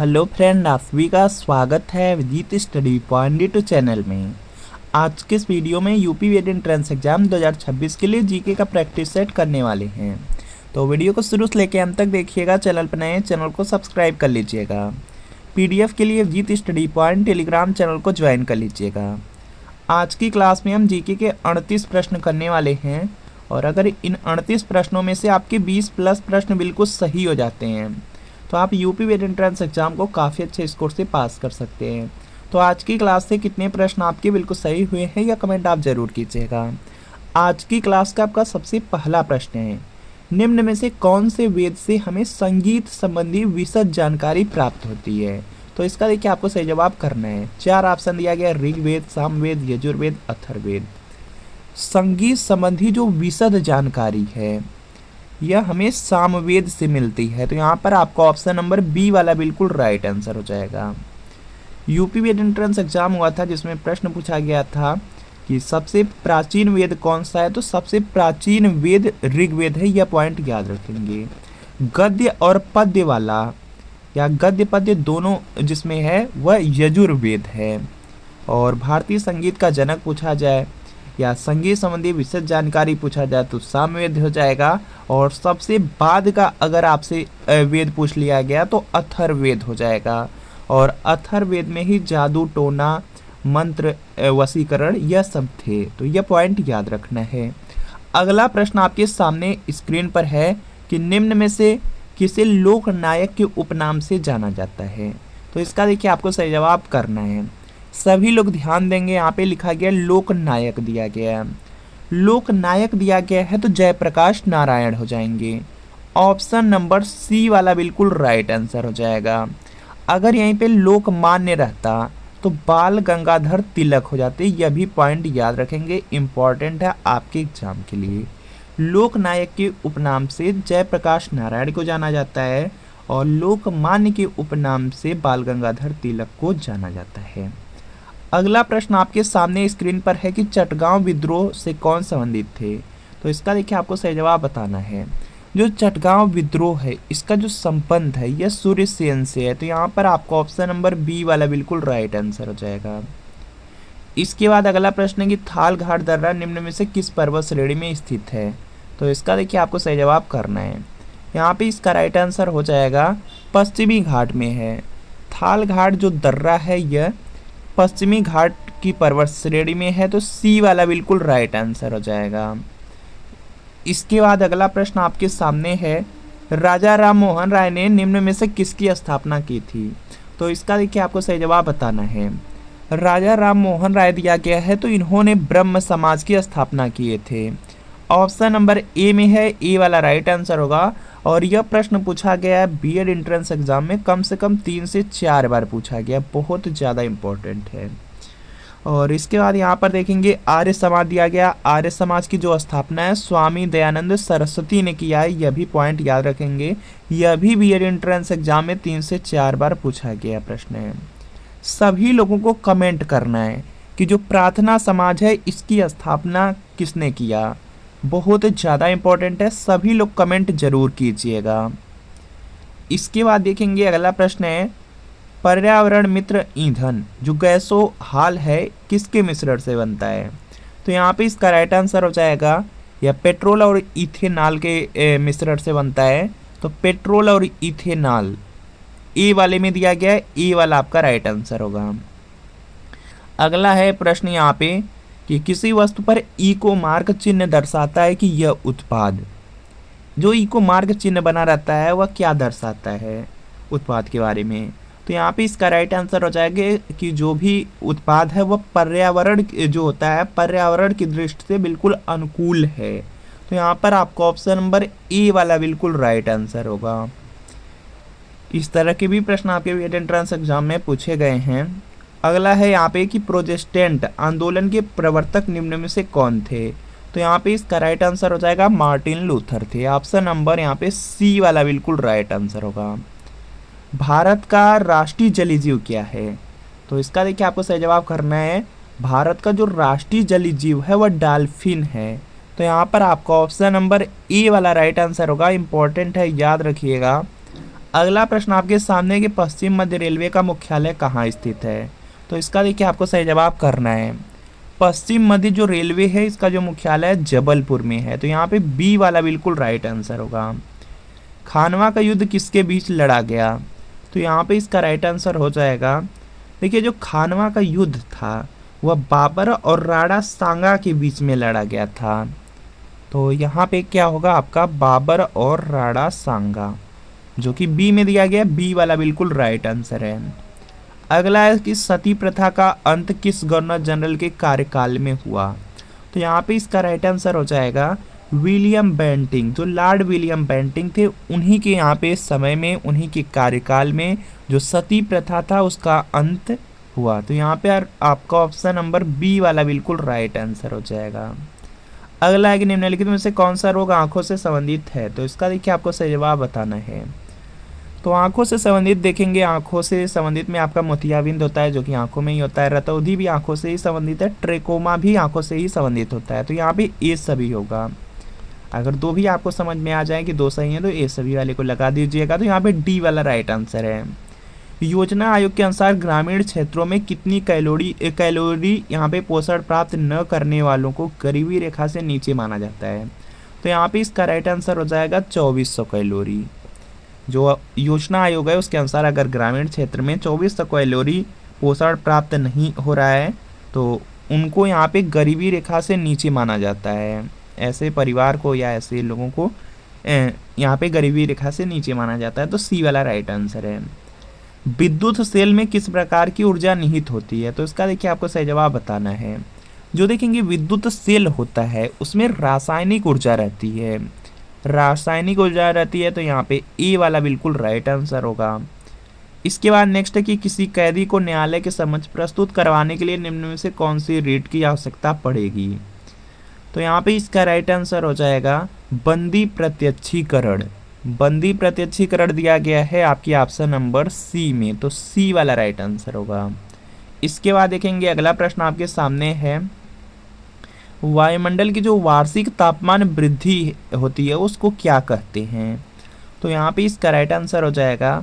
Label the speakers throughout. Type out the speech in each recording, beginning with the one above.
Speaker 1: Hello friend, आप सभी का स्वागत है विदित स्टडी पॉइंट चैनल में। आज के इस वीडियो में यूपी वेट एंट्रेंस एग्जाम 2026 के लिए जीके का प्रैक्टिस सेट करने वाले हैं। तो वीडियो को शुरू से लेकर अंत तक देखिएगा। चैनल पर नए चैनल को सब्सक्राइब कर लीजिएगा। पीडीएफ के लिए विदित स्टडी पॉइंट टेलीग्राम चैनल को ज्वाइन कर लीजिएगा। आज की क्लास में हम जीके के 38 प्रश्न करने वाले हैं और अगर इन 38 प्रश्नों में से आपके 20 प्लस प्रश्न बिल्कुल सही हो जाते हैं तो आप यूपी वेट एंट्रेंस एग्जाम को काफ़ी अच्छे स्कोर से पास कर सकते हैं। तो आज की क्लास से कितने प्रश्न आपके बिल्कुल सही हुए हैं या कमेंट आप ज़रूर कीजिएगा। आज की क्लास का आपका सबसे पहला प्रश्न है, निम्न में से कौन से वेद से हमें संगीत संबंधी विशद जानकारी प्राप्त होती है। तो इसका देखिए आपको सही जवाब करना है। 4 ऑप्शन दिया गया, ऋग्वेद, सामवेद, यजुर्वेद, अथर्ववेद। संगीत संबंधी जो विशद जानकारी है यह हमें सामवेद से मिलती है। तो यहाँ पर आपका ऑप्शन नंबर बी वाला बिल्कुल राइट आंसर हो जाएगा। यूपी वेद एंट्रेंस एग्जाम हुआ था जिसमें प्रश्न पूछा गया था कि सबसे प्राचीन वेद कौन सा है। तो सबसे प्राचीन वेद ऋग्वेद है, यह पॉइंट याद रखेंगे। गद्य और पद्य वाला या गद्य पद्य दोनों जिसमें है वह यजुर्वेद है। और भारतीय संगीत का जनक पूछा जाए या संगीत संबंधी विशेष जानकारी पूछा जाए तो सामवेद हो जाएगा। और सबसे बाद का अगर आपसे वेद पूछ लिया गया तो अथर्ववेद हो जाएगा। और अथर्ववेद में ही जादू टोना मंत्र वशीकरण यह सब थे। तो यह पॉइंट याद रखना है। अगला प्रश्न आपके सामने स्क्रीन पर है कि निम्न में से किसे लोक नायक के उपनाम से जाना जाता है। तो इसका देखिए आपको सही जवाब करना है। सभी लोग ध्यान देंगे, यहाँ पे लिखा गया लोक नायक दिया गया है। लोक नायक दिया गया है तो जयप्रकाश नारायण हो जाएंगे। ऑप्शन नंबर सी वाला बिल्कुल राइट आंसर हो जाएगा। अगर यहीं पे लोकमान्य रहता तो बाल गंगाधर तिलक हो जाते। यह भी पॉइंट याद रखेंगे, इम्पॉर्टेंट है आपके एग्जाम के लिए। लोक नायक के उपनाम से जयप्रकाश नारायण को जाना जाता है और लोकमान्य के उपनाम से बाल गंगाधर तिलक को जाना जाता है। अगला प्रश्न आपके सामने स्क्रीन पर है कि चटगांव विद्रोह से कौन संबंधित थे। तो इसका देखिए आपको सही जवाब बताना है। जो चटगांव विद्रोह है इसका जो संबंध है यह सूर्यसेन से है। तो यहाँ पर आपका ऑप्शन नंबर बी वाला बिल्कुल राइट आंसर हो जाएगा। इसके बाद अगला प्रश्न है कि थाल घाट दर्रा निम्न में से किस पर्वत श्रेणी में स्थित है। तो इसका देखिए आपको सही जवाब करना है। यहाँ पे इसका राइट आंसर हो जाएगा पश्चिमी घाट में है। थाल घाट जो दर्रा है यह पश्चिमी घाट की पर्वत श्रेणी में है। तो सी वाला बिल्कुल राइट आंसर हो जाएगा। इसके बाद अगला प्रश्न आपके सामने है, राजा राम मोहन राय ने निम्न में से किसकी स्थापना की थी। तो इसका देखिए आपको सही जवाब बताना है। राजा राम मोहन राय दिया गया है तो इन्होंने ब्रह्म समाज की स्थापना किए थे। ऑप्शन नंबर ए में है, ए वाला राइट आंसर होगा। और यह प्रश्न पूछा गया है बीएड एंट्रेंस एग्जाम में कम से कम 3 से 4 बार पूछा गया, बहुत ज़्यादा इम्पोर्टेंट है। और इसके बाद यहाँ पर देखेंगे आर्य समाज दिया गया। आर्य समाज की जो स्थापना है स्वामी दयानंद सरस्वती ने किया है, यह भी पॉइंट याद रखेंगे। यह भी बीएड एंट्रेंस एग्जाम में 3 से 4 बार पूछा गया प्रश्न है। सभी लोगों को कमेंट करना है कि जो प्रार्थना समाज है इसकी स्थापना किसने किया, बहुत ज़्यादा इम्पोर्टेंट है। सभी लोग कमेंट जरूर कीजिएगा। इसके बाद देखेंगे अगला प्रश्न है, पर्यावरण मित्र ईंधन जो गैसो हाल है किसके मिश्रण से बनता है। तो यहाँ पे इसका राइट आंसर हो जाएगा या पेट्रोल और इथेनॉल के मिश्रण से बनता है। तो पेट्रोल और इथेनॉल ए वाले में दिया गया है, ए वाला आपका राइट आंसर होगा। अगला है प्रश्न यहाँ पे कि किसी वस्तु पर इको मार्क चिन्ह दर्शाता है कि यह उत्पाद, जो इको मार्क चिन्ह बना रहता है वह क्या दर्शाता है उत्पाद के बारे में। तो यहाँ पे इसका राइट आंसर हो जाएगा कि जो भी उत्पाद है वह पर्यावरण जो होता है पर्यावरण की दृष्टि से बिल्कुल अनुकूल है। तो यहाँ पर आपका ऑप्शन नंबर ए वाला बिल्कुल राइट आंसर होगा। इस तरह के भी प्रश्न आपके बीएड एंट्रेंस एग्जाम में पूछे गए हैं। अगला है यहाँ पे कि प्रोटेस्टेंट आंदोलन के प्रवर्तक निम्न में से कौन थे। तो यहाँ पे इसका राइट आंसर हो जाएगा मार्टिन लूथर थे। ऑप्शन नंबर यहाँ पे सी वाला बिल्कुल राइट आंसर होगा। भारत का राष्ट्रीय जलीय जीव क्या है। तो इसका देखिए आपको सही जवाब करना है। भारत का जो राष्ट्रीय जलीय जीव है वह डॉल्फिन है। तो यहाँ पर आपका ऑप्शन नंबर ए वाला राइट आंसर होगा, इम्पोर्टेंट है याद रखिएगा। अगला प्रश्न आपके सामने कि पश्चिम मध्य रेलवे का मुख्यालय कहाँ स्थित है। तो इसका देखिए आपको सही जवाब करना है। पश्चिम मध्य जो रेलवे है इसका जो मुख्यालय जबलपुर में है। तो यहाँ पे बी वाला बिल्कुल राइट आंसर होगा। खानवा का युद्ध किसके बीच लड़ा गया। तो यहाँ पे इसका राइट आंसर हो जाएगा, देखिए जो खानवा का युद्ध था वह बाबर और राणा सांगा के बीच में लड़ा गया था। तो यहाँ पे क्या होगा आपका बाबर और राणा सांगा, जो कि बी में दिया गया, बी वाला बिल्कुल राइट आंसर है। अगला है कि सती प्रथा का अंत किस गवर्नर जनरल के कार्यकाल में हुआ। तो यहाँ पे इसका राइट आंसर हो जाएगा विलियम बेंटिंग। जो लॉर्ड विलियम बेंटिंग थे उन्हीं के यहाँ पे समय में, उन्हीं के कार्यकाल में जो सती प्रथा था उसका अंत हुआ। तो यहाँ पे आपका ऑप्शन नंबर बी वाला बिल्कुल राइट आंसर हो जाएगा। अगला है कि निम्नलिखित में से कौन सा रोग आंखों से संबंधित है। तो इसका देखिए आपको सही जवाब बताना है। तो आंखों से संबंधित देखेंगे, आंखों से संबंधित में आपका मोतियाबिंद होता है जो कि आंखों में ही होता है, रतौंधी भी आंखों से ही संबंधित है, ट्रेकोमा भी आंखों से ही संबंधित होता है। तो यहाँ पे ए सभी होगा। अगर दो भी आपको समझ में आ जाए कि दो सही है तो ए सभी वाले को लगा दीजिएगा। तो यहाँ पे डी वाला राइट आंसर है। योजना आयोग के अनुसार ग्रामीण क्षेत्रों में कितनी कैलोरी यहाँ पे पोषण प्राप्त न करने वालों को गरीबी रेखा से नीचे माना जाता है। तो यहाँ पे इसका राइट आंसर हो जाएगा 2400 कैलोरी। जो योजना आयोग है उसके अनुसार अगर ग्रामीण क्षेत्र में 2400 कैलोरी पोषण प्राप्त नहीं हो रहा है तो उनको यहाँ पे गरीबी रेखा से नीचे माना जाता है। ऐसे परिवार को या ऐसे लोगों को यहाँ पे गरीबी रेखा से नीचे माना जाता है। तो सी वाला राइट आंसर है। विद्युत सेल में किस प्रकार की ऊर्जा निहित होती है। तो इसका देखिए आपको सही जवाब बताना है। जो देखेंगे विद्युत सेल होता है उसमें रासायनिक ऊर्जा रहती है, रासायनिक ऊर्जा रहती है। तो यहाँ पे ए वाला बिल्कुल राइट आंसर होगा। इसके बाद नेक्स्ट है कि किसी कैदी को न्यायालय के समक्ष प्रस्तुत करवाने के लिए निम्न में से कौन सी रीट की आवश्यकता पड़ेगी। तो यहाँ पे इसका राइट आंसर हो जाएगा बंदी प्रत्यक्षीकरण। बंदी प्रत्यक्षीकरण दिया गया है आपकी ऑप्शन नंबर सी में। तो सी वाला राइट आंसर होगा। इसके बाद देखेंगे अगला प्रश्न आपके सामने है, वायुमंडल की जो वार्षिक तापमान वृद्धि होती है उसको क्या कहते हैं। तो यहाँ पे इसका राइट आंसर हो जाएगा,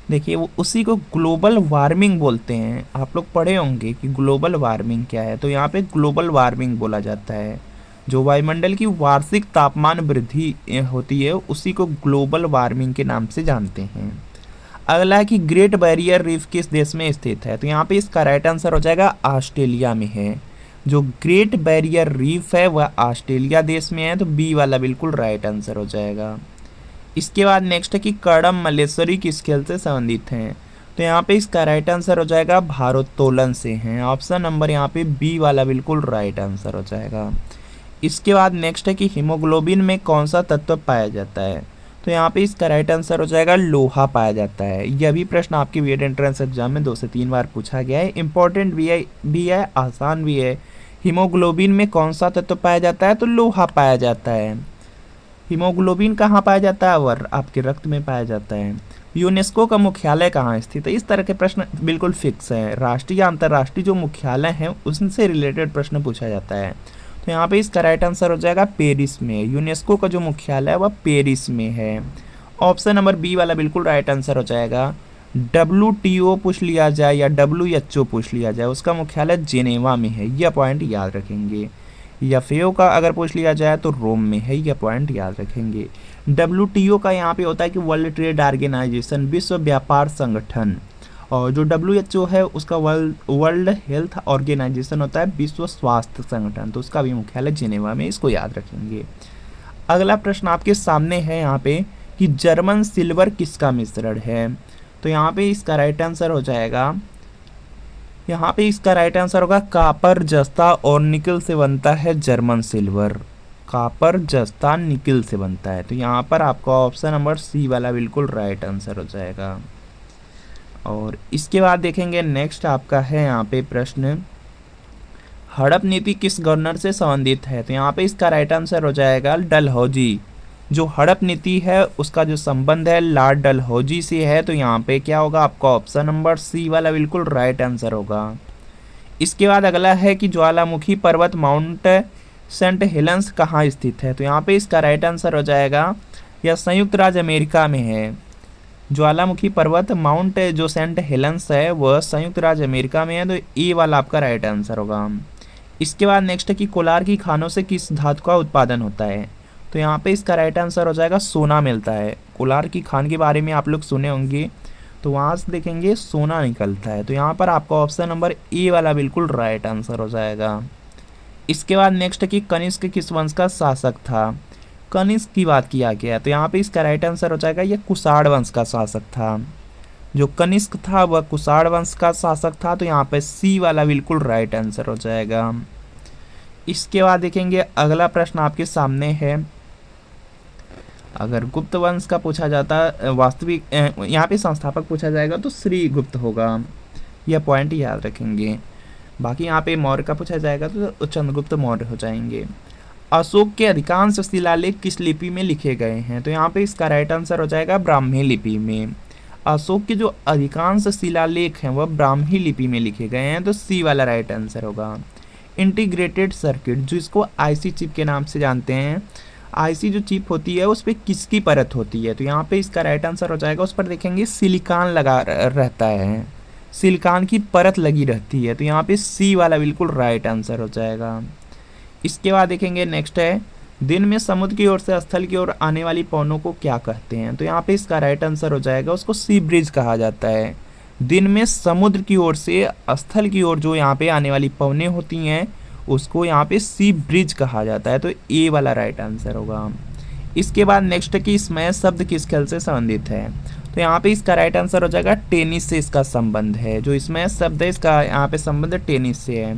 Speaker 1: देखिए वो उसी को ग्लोबल वार्मिंग बोलते हैं। आप लोग पढ़े होंगे कि ग्लोबल वार्मिंग क्या है। तो यहाँ पे ग्लोबल वार्मिंग बोला जाता है। जो वायुमंडल की वार्षिक तापमान वृद्धि होती है उसी को ग्लोबल वार्मिंग के नाम से जानते हैं। अगला है कि ग्रेट बैरियर रीफ किस देश में स्थित है। तो यहाँ पे इसका राइट आंसर हो जाएगा ऑस्ट्रेलिया में है। जो ग्रेट बैरियर रीफ है वह ऑस्ट्रेलिया देश में है। तो बी वाला बिल्कुल राइट आंसर हो जाएगा। इसके बाद नेक्स्ट है कि कर्दम मल्लेश्वरी किस खेल से संबंधित हैं। तो यहाँ पे इसका राइट आंसर हो जाएगा भारोत्तोलन से हैं। ऑप्शन नंबर यहाँ पे बी वाला बिल्कुल राइट आंसर हो जाएगा। इसके बाद नेक्स्ट है कि हीमोग्लोबिन में कौन सा तत्व पाया जाता है। तो यहाँ पे इसका राइट आंसर हो जाएगा लोहा पाया जाता है। यह भी प्रश्न आपके बीएड एंट्रेंस एग्जाम में 2 से 3 बार पूछा गया है। इंपॉर्टेंट भी है, आसान भी है। हीमोग्लोबिन में कौन सा तत्व पाया जाता है। तो लोहा पाया जाता है। हीमोग्लोबिन कहाँ पाया जाता है, और आपके रक्त में पाया जाता है। यूनेस्को का मुख्यालय कहाँ स्थित है। इस तरह के प्रश्न बिल्कुल फिक्स है। राष्ट्रीय या अंतर्राष्ट्रीय जो मुख्यालय हैं उनसे रिलेटेड प्रश्न पूछा जाता है। तो यहाँ पे इसका राइट आंसर हो जाएगा पेरिस में। यूनेस्को का जो मुख्यालय है वह पेरिस में है। ऑप्शन नंबर बी वाला बिल्कुल राइट आंसर हो जाएगा। WTO पूछ लिया जाए या WHO पूछ लिया जाए, उसका मुख्यालय जेनेवा में है। यह पॉइंट याद रखेंगे। FAO का अगर पूछ लिया जाए तो रोम में है। यह पॉइंट याद रखेंगे। WTO का यहाँ पे होता है कि वर्ल्ड ट्रेड ऑर्गेनाइजेशन, विश्व व्यापार संगठन। और जो WHO है उसका वर्ल्ड हेल्थ ऑर्गेनाइजेशन होता है, विश्व स्वास्थ्य संगठन। तो उसका भी मुख्यालय जेनेवा में, इसको याद रखेंगे। अगला प्रश्न आपके सामने है यहाँ पे कि जर्मन सिल्वर किसका मिश्रण है। तो यहाँ पे इसका राइट आंसर हो जाएगा, यहाँ पे इसका राइट आंसर होगा कापर, जस्ता और निकल से बनता है जर्मन सिल्वर। कापर, जस्ता, निकल से बनता है। तो यहाँ पर आपका ऑप्शन नंबर सी वाला बिल्कुल राइट आंसर हो जाएगा। और इसके बाद देखेंगे नेक्स्ट आपका है यहाँ पे प्रश्न, हड़प नीति किस गवर्नर से संबंधित है। तो यहाँ पे इसका राइट आंसर हो जाएगा डलहौजी। जो हड़प नीति है उसका जो संबंध है लॉर्ड डलहौजी से है। तो यहाँ पे क्या होगा, आपका ऑप्शन नंबर सी वाला बिल्कुल राइट आंसर होगा। इसके बाद अगला है कि ज्वालामुखी पर्वत माउंट सेंट हेलेंस कहाँ स्थित है। तो यहाँ पे इसका राइट आंसर हो जाएगा, यह संयुक्त राज्य अमेरिका में है। ज्वालामुखी पर्वत माउंट जो सेंट हेलेंस है वह संयुक्त राज्य अमेरिका में है, तो ए वाला आपका राइट आंसर होगा। इसके बाद नेक्स्ट है कि कोलार की खानों से किस धातु का उत्पादन होता है, तो यहाँ पे इसका राइट आंसर हो जाएगा सोना मिलता है। कोलार की खान के बारे में आप लोग सुने होंगे, तो वहाँ से देखेंगे सोना निकलता है, तो यहाँ पर आपका ऑप्शन नंबर ए वाला बिल्कुल राइट आंसर हो जाएगा। इसके बाद नेक्स्ट है कि कनिष्क किस वंश का शासक था, कनिष्क की बात किया गया, तो यहाँ पे इसका राइट आंसर हो जाएगा ये कुषाण वंश का शासक था। जो कनिष्क था वह कुषाण वंश का शासक था, तो यहाँ पे सी वाला बिल्कुल राइट आंसर हो जाएगा। इसके बाद देखेंगे अगला प्रश्न आपके सामने है, अगर गुप्त वंश का पूछा जाता वास्तविक यहाँ पे संस्थापक पूछा जाएगा तो श्री गुप्त होगा, यह पॉइंट याद रखेंगे। बाकी यहाँ पे मौर्य का पूछा जाएगा तो चंद्रगुप्त मौर्य हो जाएंगे। अशोक के अधिकांश शिलालेख किस लिपि में लिखे गए हैं, तो यहाँ पे इसका राइट आंसर हो जाएगा ब्राह्मी लिपि में। अशोक के जो अधिकांश शिलालेख हैं वह ब्राह्मी लिपि में लिखे गए हैं, तो सी वाला राइट आंसर होगा। इंटीग्रेटेड सर्किट जिसको आईसी चिप के नाम से जानते हैं, आईसी जो चिप होती है उस पर किसकी परत होती है, तो यहाँ पे इसका राइट आंसर हो जाएगा, उस पर देखेंगे सिलिकॉन लगा रहता है, सिलिकॉन की परत लगी रहती है, तो यहाँ पे सी वाला बिल्कुल राइट आंसर हो जाएगा। इसके बाद देखेंगे नेक्स्ट है, दिन में समुद्र की ओर से स्थल की ओर आने वाली पवनों को क्या कहते हैं, तो यहाँ पे इसका राइट आंसर हो जाएगा, उसको सी ब्रिज कहा जाता है। दिन में समुद्र की ओर से स्थल की ओर जो यहाँ पे आने वाली पवनें होती हैं उसको यहाँ पे सी ब्रिज कहा जाता है, तो ए वाला राइट आंसर होगा। इसके बाद नेक्स्ट है कि स्मैश शब्द किस खेल से संबंधित है, तो यहाँ पे इसका राइट आंसर हो जाएगा टेनिस से इसका संबंध है। जो स्मैश शब्द है इसका यहाँ पे संबंध टेनिस से है।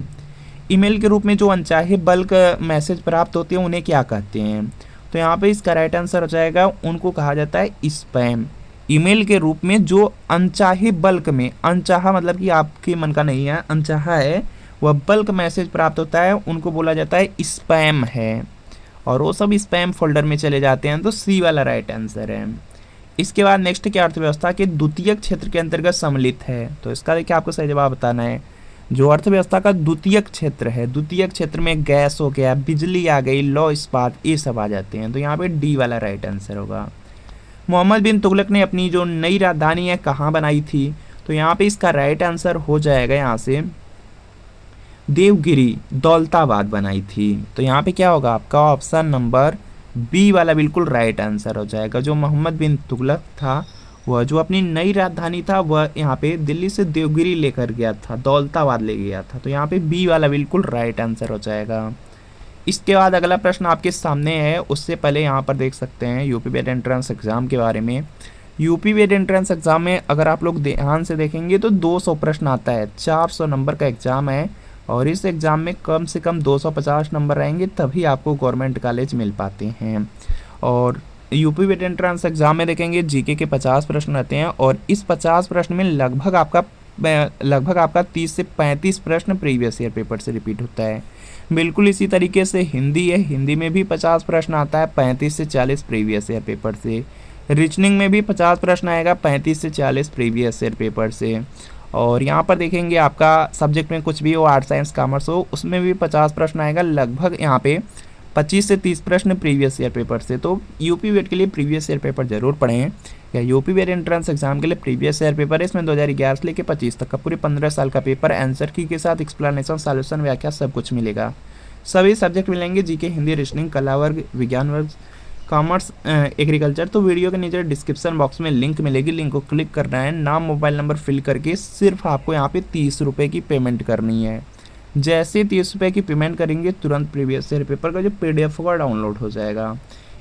Speaker 1: ईमेल के रूप में जो अनचाहे बल्क मैसेज प्राप्त होते हैं उन्हें क्या कहते हैं, तो यहाँ पे इसका राइट आंसर हो जाएगा, उनको कहा जाता है स्पैम। ईमेल के रूप में जो अनचाहे बल्क में, अनचाहा मतलब कि आपके मन का नहीं है, अनचाहा है, वह बल्क मैसेज प्राप्त होता है उनको बोला जाता है स्पैम है, और वो सब स्पैम फोल्डर में चले जाते हैं, तो सी वाला राइट आंसर है। इसके बाद नेक्स्ट की अर्थव्यवस्था के द्वितीयक क्षेत्र के अंतर्गत सम्मिलित है, तो इसका देखिए आपको सही जवाब बताना है। जो अर्थव्यवस्था का द्वितीयक क्षेत्र है, द्वितीयक क्षेत्र में गैस हो गया, बिजली आ गई, लौ इस्पात, ये सब आ जाते हैं, तो यहाँ पे डी वाला राइट आंसर होगा। मोहम्मद बिन तुगलक ने अपनी जो नई राजधानी है कहाँ बनाई थी, तो यहाँ पे इसका राइट आंसर हो जाएगा यहाँ से देवगिरी, दौलताबाद बनाई थी, तो यहाँ पे क्या होगा आपका ऑप्शन नंबर बी वाला बिल्कुल राइट आंसर हो जाएगा। जो मोहम्मद बिन तुगलक था वह जो अपनी नई राजधानी था वह यहाँ पे दिल्ली से देवगिरी लेकर गया था, दौलताबाद ले गया था, तो यहाँ पे बी वाला बिल्कुल राइट आंसर हो जाएगा। इसके बाद अगला प्रश्न आपके सामने है, उससे पहले यहाँ पर देख सकते हैं यूपी वेट एंट्रेंस एग्जाम के बारे में। यूपी वेट एंट्रेंस एग्जाम में अगर आप लोग ध्यान से देखेंगे तो 200 प्रश्न आता है, 400 नंबर का एग्जाम है, और इस एग्ज़ाम में कम से कम 250 नंबर रहेंगे तभी आपको गवर्नमेंट कॉलेज मिल पाते हैं। और यूपी वेट एंट्रेंस एग्जाम में देखेंगे जीके के 50 प्रश्न रहते हैं, और इस 50 प्रश्न में लगभग आपका 30 से 35 प्रश्न प्रीवियस ईयर पेपर से रिपीट होता है। बिल्कुल इसी तरीके से हिंदी है, हिंदी में भी 50 प्रश्न आता है, 35 से 40 प्रीवियस ईयर पेपर से। रीजनिंग में भी 50 प्रश्न आएगा, 35 से 40 प्रीवियस ईयर पेपर से। और यहाँ पर देखेंगे आपका सब्जेक्ट में कुछ भी हो, आर्ट्स साइंस कॉमर्स हो, उसमें भी 50 प्रश्न आएगा, लगभग यहाँ पे 25 से 30 प्रश्न प्रीवियस ईयर पेपर से। तो यूपी वेट के लिए प्रीवियस ईयर पेपर जरूर पढ़ें, या यूपी वेट एंट्रेंस एग्जाम के लिए प्रीवियस ईयर पेपर है, इसमें 2011 से लेकर 25 तक का पूरे 15 साल का पेपर, आंसर की के साथ एक्सप्लेनेशन, सॉल्यूशन, व्याख्या सब कुछ मिलेगा। सभी सब्जेक्ट मिलेंगे, जीके, हिंदी, रीजनिंग, कला वर्ग, विज्ञान वर्ग, कॉमर्स, एग्रीकल्चर। तो वीडियो के नीचे डिस्क्रिप्शन बॉक्स में लिंक मिलेगी, लिंक को क्लिक करना है, नाम मोबाइल नंबर फिल करके सिर्फ आपको यहाँ पे 30 रुपये की पेमेंट करनी है। जैसे 30 रुपये की पेमेंट करेंगे तुरंत प्रीवियस ईयर पेपर का जो PDF होगा डाउनलोड हो जाएगा।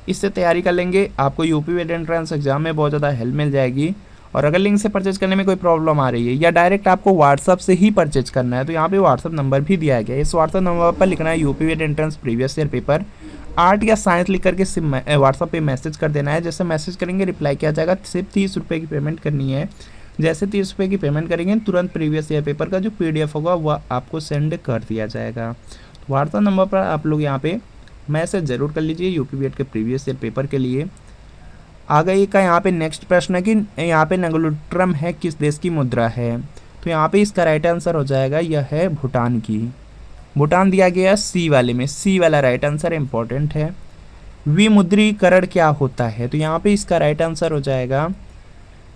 Speaker 1: इससे तैयारी कर लेंगे, आपको यूपी वेट एंट्रेंस एग्जाम में बहुत ज़्यादा हेल्प मिल जाएगी। और अगर लिंक से परचेज करने में कोई प्रॉब्लम आ रही है या डायरेक्ट आपको व्हाट्सअप से ही परचेज करना है, तो यहाँ पे व्हाट्सअप नंबर भी दिया गया है। इस व्हाट्सअप नंबर पर लिखना है यूपी वेट entrance previous year paper, art या साइंस लिख करके सिर्फ व्हाट्सअप पे मैसेज कर देना है। जैसे मैसेज करेंगे रिप्लाई किया जाएगा, सिर्फ 30 रुपये की पेमेंट करनी है। जैसे 30 रुपये की पेमेंट करेंगे तुरंत प्रीवियस ईयर पेपर का जो PDF होगा वह आपको सेंड कर दिया जाएगा। व्हाट्सअप नंबर पर आप लोग यहाँ पे मैसेज जरूर कर लीजिए यूपी वेट के प्रीवियस ईयर पेपर के लिए। आगे का यहाँ पे नेक्स्ट प्रश्न है कि यहाँ पे नगलुट्रम है किस देश की मुद्रा है, तो यहाँ पे इसका राइट आंसर हो जाएगा यह है भूटान की। भूटान दिया गया सी वाले में, सी वाला राइट आंसर इंपॉर्टेंट है। विमुद्रीकरण क्या होता है, तो यहाँ पे इसका राइट आंसर हो जाएगा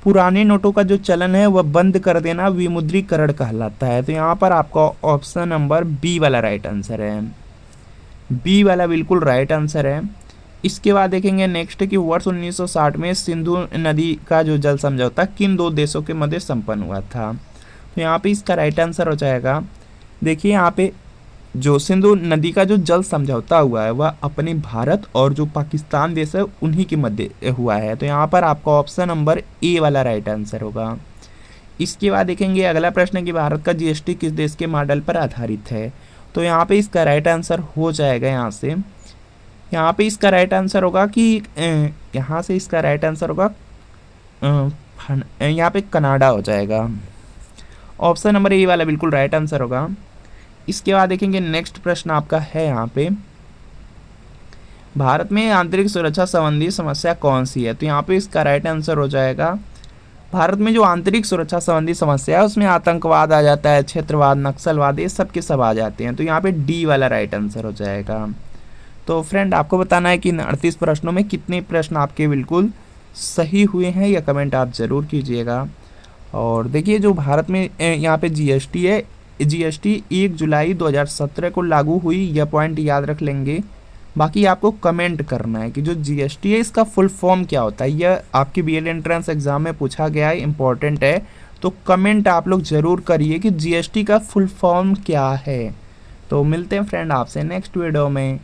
Speaker 1: पुराने नोटों का जो चलन है वह बंद कर देना विमुद्रीकरण कहलाता है। तो यहाँ पर आपका ऑप्शन नंबर बी वाला राइट आंसर है, बी वाला बिल्कुल राइट आंसर है। इसके बाद देखेंगे नेक्स्ट कि वर्ष 1960 में सिंधु नदी का जो जल समझौता किन दो देशों के मध्य संपन्न हुआ था। तो यहाँ पे इसका राइट आंसर हो जाएगा, देखिए यहाँ पे जो सिंधु नदी का जो जल समझौता हुआ है वह अपने भारत और जो पाकिस्तान देश है उन्हीं के मध्य हुआ है। तो यहाँ पर आपका ऑप्शन नंबर ए वाला राइट आंसर होगा। इसके बाद देखेंगे अगला प्रश्न कि भारत का जीएसटी किस देश के मॉडल पर आधारित है। तो यहाँ पे इसका राइट आंसर हो जाएगा, यहाँ पे इसका राइट आंसर होगा कि यहाँ से इसका राइट आंसर होगा यहाँ पे कनाडा हो जाएगा। ऑप्शन नंबर ए वाला बिल्कुल राइट आंसर होगा। इसके बाद देखेंगे नेक्स्ट प्रश्न आपका है यहाँ पे, भारत में आंतरिक सुरक्षा संबंधी समस्या कौन सी है। तो यहाँ पे इसका राइट आंसर हो जाएगा, भारत में जो आंतरिक सुरक्षा संबंधी समस्या है उसमें आतंकवाद आ जाता है, क्षेत्रवाद, नक्सलवाद, ये सब के सब आ जाते हैं। तो यहाँ पे डी वाला राइट आंसर हो जाएगा। तो फ्रेंड आपको बताना है कि 38 प्रश्नों में कितने प्रश्न आपके बिल्कुल सही हुए हैं, यह कमेंट आप ज़रूर कीजिएगा। और देखिए जो भारत में यहाँ पे जीएसटी है, जीएसटी 1 जुलाई 2017 को लागू हुई, यह पॉइंट याद रख लेंगे। बाकी आपको कमेंट करना है कि जो जीएसटी है इसका फुल फॉर्म क्या होता है, यह आपके बीएड एंट्रेंस एग्जाम में पूछा गया है, इंपॉर्टेंट है। तो कमेंट आप लोग ज़रूर करिए कि जीएसटी का फुल फॉर्म क्या है। तो मिलते हैं फ्रेंड आपसे नेक्स्ट वीडियो में।